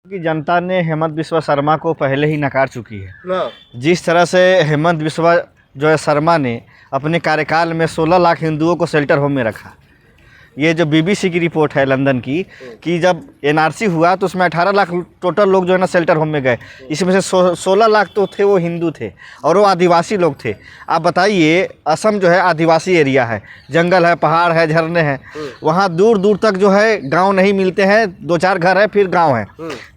कि जनता ने हेमंत बिस्वा शर्मा को पहले ही नकार चुकी है। जिस तरह से हेमंत बिस्वा जो है शर्मा ने अपने कार्यकाल में 16 लाख हिंदुओं को शेल्टर होम में रखा। ये जो बीबीसी की रिपोर्ट है लंदन की कि जब एनआरसी हुआ तो उसमें 18 लाख टोटल लोग जो है ना शेल्टर होम में गए। इसमें से 16 लाख तो थे वो हिंदू थे और वो आदिवासी लोग थे। आप बताइए, असम जो है आदिवासी एरिया है, जंगल है, पहाड़ है, झरने हैं, वहाँ दूर दूर तक जो है गांव नहीं मिलते हैं, 2-4 घर है फिर गांव है।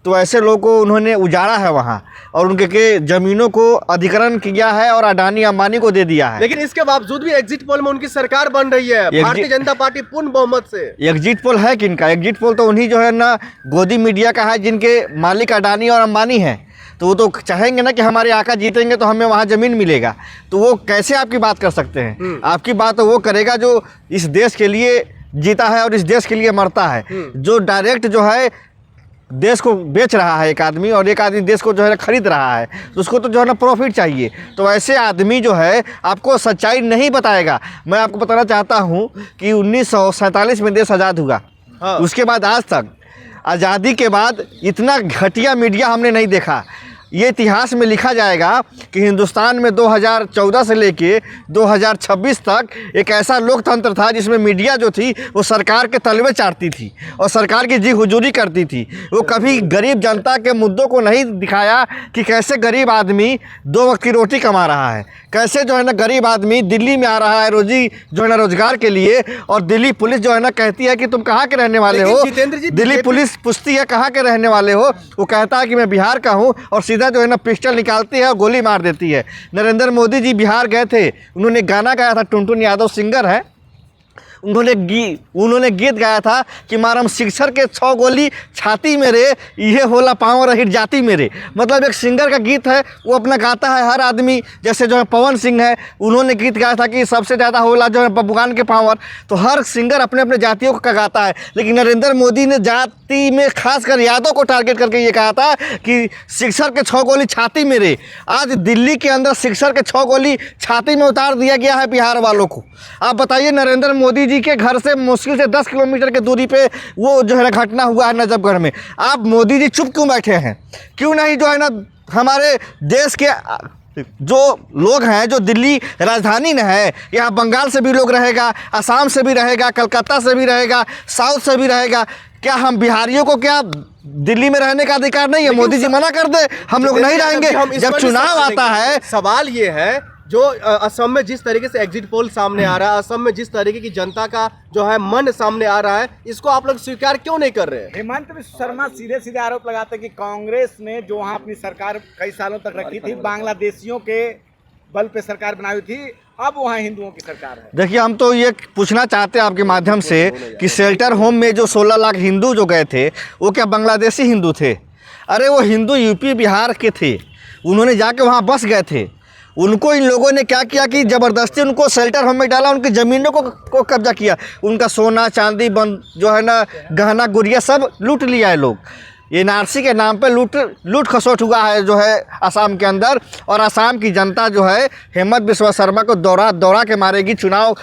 तो ऐसे लोगों को उन्होंने उजाड़ा है वहाँ और उनके ज़मीनों को अधिग्रहण किया है और अडानी अंबानी को दे दिया है। लेकिन इसके बावजूद भी एग्जिट पोल में उनकी सरकार बन रही है, भारतीय जनता पार्टी पूर्ण बहुमत से। एग्जिट पोल है किनका? एग्जिट पोल तो उन्हीं जो है ना गोदी मीडिया का है, जिनके मालिक अडानी और अंबानी हैं। तो वो तो चाहेंगे ना कि हमारे आका जीतेंगे तो हमें वहाँ ज़मीन मिलेगा। तो वो कैसे आपकी बात कर सकते हैं? आपकी बात तो वो करेगा जो इस देश के लिए जीता है और इस देश के लिए मरता है। जो डायरेक्ट जो है देश को बेच रहा है एक आदमी और एक आदमी देश को जो है खरीद रहा है, तो उसको तो जो है ना प्रॉफिट चाहिए। तो ऐसे आदमी जो है आपको सच्चाई नहीं बताएगा। मैं आपको बताना चाहता हूँ कि 1947 में देश आज़ाद हुआ। उसके बाद आज तक, आज़ादी के बाद इतना घटिया मीडिया हमने नहीं देखा। ये इतिहास में लिखा जाएगा कि हिंदुस्तान में 2014 से लेके 2026 तक एक ऐसा लोकतंत्र था जिसमें मीडिया जो थी वो सरकार के तलवे चाटती थी और सरकार की जी हुजूरी करती थी। वो कभी गरीब जनता के मुद्दों को नहीं दिखाया कि कैसे गरीब आदमी 2 वक्त की रोटी कमा रहा है, कैसे जो है ना गरीब आदमी दिल्ली में आ रहा है रोजी जो है ना रोजगार के लिए, और दिल्ली पुलिस जो है ना कहती है कि तुम कहाँ के रहने वाले हो। दिल्ली पुलिस पूछती है कहाँ के रहने वाले हो, वो कहता है कि मैं बिहार का हूँ और सीधा जो है ना पिस्टल निकालती है और गोली मार देती है। नरेंद्र मोदी जी बिहार गए थे, उन्होंने गाना गाया था, टुनटुन यादव सिंगर है, उन्होंने गीत गाया था कि मारम शिक्षर के 6 गोली छाती मेरे, ये होला पाँव रही जाति मेरे। मतलब एक सिंगर का गीत है, वो अपना गाता है हर आदमी। जैसे जो है पवन सिंह है, उन्होंने गीत गाया था कि सबसे ज़्यादा होला जो है बबुआन के पावर। तो हर सिंगर अपने अपने जातियों का गाता है, लेकिन नरेंद्र मोदी ने जाति में खासकर यादव को टारगेट करके ये कहा था कि शिक्षर के 6 गोली छाती मेरे। आज दिल्ली के अंदर शिक्षर के 6 गोली छाती में उतार दिया गया है बिहार वालों को। आप बताइए, नरेंद्र मोदी जी के घर से मुश्किल से 10 किलोमीटर के दूरी पे वो जो है ना घटना हुआ है नजफगढ़ में। आप मोदी जी चुप क्यों बैठे हैं? क्यों नहीं जो है ना हमारे देश के जो लोग हैं, जो दिल्ली राजधानी में है, यहाँ बंगाल से भी लोग रहेगा, असम से भी रहेगा, कलकत्ता से भी रहेगा, साउथ से भी रहेगा। क्या हम बिहारियों को क्या दिल्ली में रहने का अधिकार नहीं है? मोदी जी मना कर दे, हम लोग नहीं रहेंगे। जब चुनाव आता है, सवाल ये है जो असम में जिस तरीके से एग्जिट पोल सामने आ रहा है, असम में जिस तरीके की जनता का जो है मन सामने आ रहा है, इसको आप लोग स्वीकार क्यों नहीं कर रहे हैं? हेमंत बिस्वा शर्मा सीधे सीधे आरोप लगाते हैं कि कांग्रेस ने जो वहाँ अपनी सरकार कई सालों तक रखी थी, बांग्लादेशियों के बल पे सरकार बनाई हुई थी, अब वहाँ हिंदुओं की सरकार है। देखिए, हम तो ये पूछना चाहते हैं आपके माध्यम से कि शेल्टर होम में जो 16 लाख हिंदू जो गए थे, वो क्या बांग्लादेशी हिंदू थे? अरे वो हिंदू यूपी बिहार के थे, उन्होंने जाके वहाँ बस गए थे। उनको इन लोगों ने क्या किया कि ज़बरदस्ती उनको शेल्टर होम में डाला, उनकी ज़मीनों को कब्जा किया, उनका सोना चांदी जो है ना गहना गुड़िया सब लूट लिया है लोग। एनआरसी के नाम पे लूट खसोट हुआ है जो है असम के अंदर। और असम की जनता जो है हेमंत बिस्वा शर्मा को दौड़ा के मारेगी। चुनाव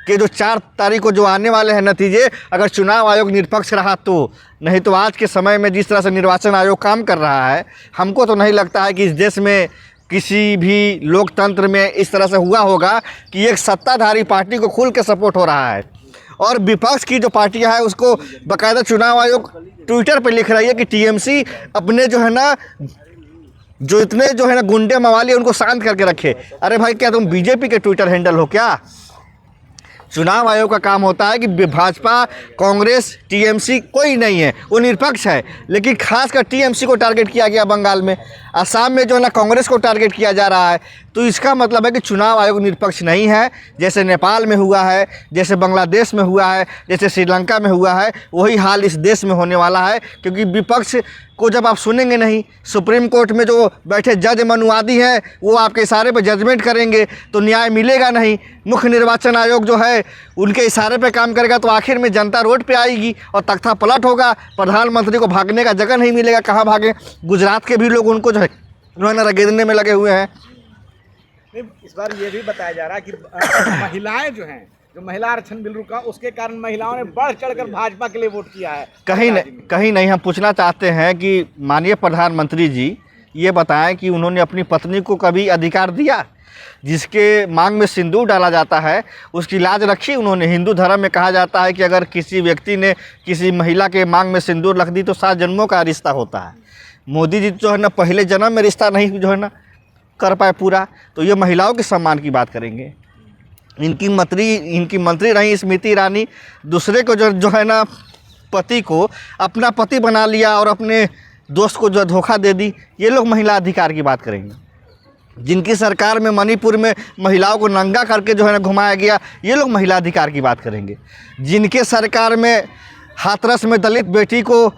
के जो 4 तारीख को जो आने वाले हैं नतीजे, अगर चुनाव आयोग निष्पक्ष रहा तो, नहीं तो आज के समय में जिस तरह से निर्वाचन आयोग काम कर रहा है, हमको तो नहीं लगता है कि इस देश में किसी भी लोकतंत्र में इस तरह से हुआ होगा कि एक सत्ताधारी पार्टी को खुल के सपोर्ट हो रहा है और विपक्ष की जो पार्टियां है उसको बाकायदा चुनाव आयोग ट्विटर पे लिख रही है कि टीएमसी अपने जो है ना जो इतने जो है ना गुंडे मवाली उनको शांत करके रखे। अरे भाई, क्या तुम बीजेपी के ट्विटर हैंडल हो क्या? चुनाव आयोग का काम होता है कि भाजपा, कांग्रेस, टीएमसी कोई नहीं है, वो निष्पक्ष है। लेकिन खासकर टीएमसी को टारगेट किया गया बंगाल में, असम में जो है ना कांग्रेस को टारगेट किया जा रहा है। तो इसका मतलब है कि चुनाव आयोग निष्पक्ष नहीं है। जैसे नेपाल में हुआ है, जैसे बांग्लादेश में हुआ है, जैसे श्रीलंका में हुआ है, वही हाल इस देश में होने वाला है। क्योंकि विपक्ष को जब आप सुनेंगे नहीं, सुप्रीम कोर्ट में जो बैठे जज मनुवादी हैं वो आपके इशारे पर जजमेंट करेंगे तो न्याय मिलेगा नहीं। मुख्य निर्वाचन आयोग जो है उनके इशारे पे काम करेगा तो आखिर में जनता रोड पे आएगी और तख्ता पलट होगा। प्रधानमंत्री को भागने का जगह नहीं मिलेगा, कहाँ भागे? गुजरात के भी लोग उनको जो है उन्होंने रगेदने में लगे हुए हैं। इस बार ये भी बताया जा रहा है कि महिलाएं जो हैं, जो महिला आरक्षण बिल रुका उसके कारण महिलाओं ने बढ़ चढ़कर भाजपा के लिए वोट किया है। कहीं नहीं। हम पूछना चाहते हैं कि माननीय प्रधानमंत्री जी ये बताएं कि उन्होंने अपनी पत्नी को कभी अधिकार दिया? जिसके मांग में सिंदूर डाला जाता है उसकी लाज रखी उन्होंने? हिंदू धर्म में कहा जाता है कि अगर किसी व्यक्ति ने किसी महिला के मांग में सिंदूर रख दी तो 7 जन्मों का रिश्ता होता है। मोदी जी जो है ना पहले जन्म में रिश्ता नहीं जो है ना कर पाए पूरा, तो ये महिलाओं के सम्मान की बात करेंगे। इनकी मंत्री रही स्मृति ईरानी, दूसरे को जो है ना पति को अपना पति बना लिया और अपने दोस्त को जो धोखा दे दी, ये लोग महिला अधिकार की बात करेंगे। जिनकी सरकार में मणिपुर में महिलाओं को नंगा करके जो है ना घुमाया गया, ये लोग महिला अधिकार की बात करेंगे। जिनके सरकार में हाथरस में दलित बेटी को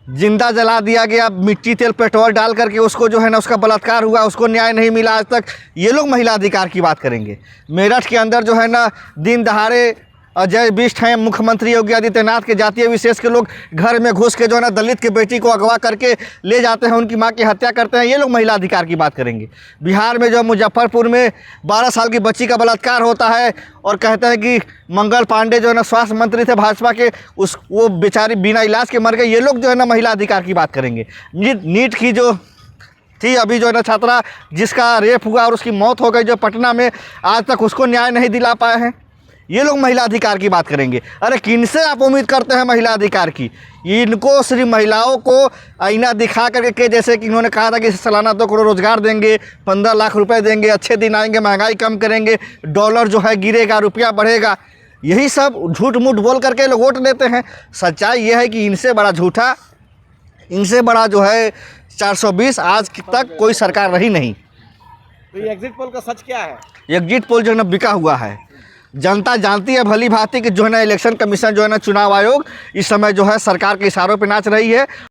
जिंदा जला दिया गया, मिट्टी तेल पेट्रोल डाल करके उसको जो है ना उसका बलात्कार हुआ, उसको न्याय नहीं मिला आज तक, ये लोग महिला अधिकार की बात करेंगे। मेरठ के अंदर जो है ना दिन दहाड़े अजय बिष्ट हैं, मुख्यमंत्री योगी आदित्यनाथ के जातीय विशेष के लोग घर में घुस के जो है ना दलित की बेटी को अगवा करके ले जाते हैं, उनकी मां की हत्या करते हैं, ये लोग महिला अधिकार की बात करेंगे। बिहार में जो मुजफ्फरपुर में 12 साल की बच्ची का बलात्कार होता है और कहते हैं कि मंगल पांडे जो है ना स्वास्थ्य मंत्री थे भाजपा के, वो बेचारी बिना इलाज के मर गए, ये लोग जो है ना महिला अधिकार की बात करेंगे। नीट की जो थी अभी जो है ना छात्रा जिसका रेप हुआ और उसकी मौत हो गई जो पटना में, आज तक उसको न्याय नहीं दिला पाए हैं, ये लोग महिला अधिकार की बात करेंगे। अरे किनसे आप उम्मीद करते हैं महिला अधिकार की? इनको सिर्फ महिलाओं को आईना दिखा करके के जैसे कि इन्होंने कहा था कि सालाना 2 करोड़ रोजगार देंगे, 15 लाख रुपए देंगे, अच्छे दिन आएंगे, महंगाई कम करेंगे, डॉलर जो है गिरेगा, रुपया बढ़ेगा, यही सब झूठ मूठ बोल करके लोग वोट देते हैं। सच्चाई ये है कि इनसे बड़ा झूठा, इनसे बड़ा जो है 420 आज तक कोई सरकार रही नहीं। तो ये एग्जिट पोल का सच क्या है? एग्जिट पोल जो है ना बिका हुआ है। जनता जानती है भली भांति कि जो है ना इलेक्शन कमीशन जो है ना चुनाव आयोग इस समय जो है सरकार के इशारों पे नाच रही है।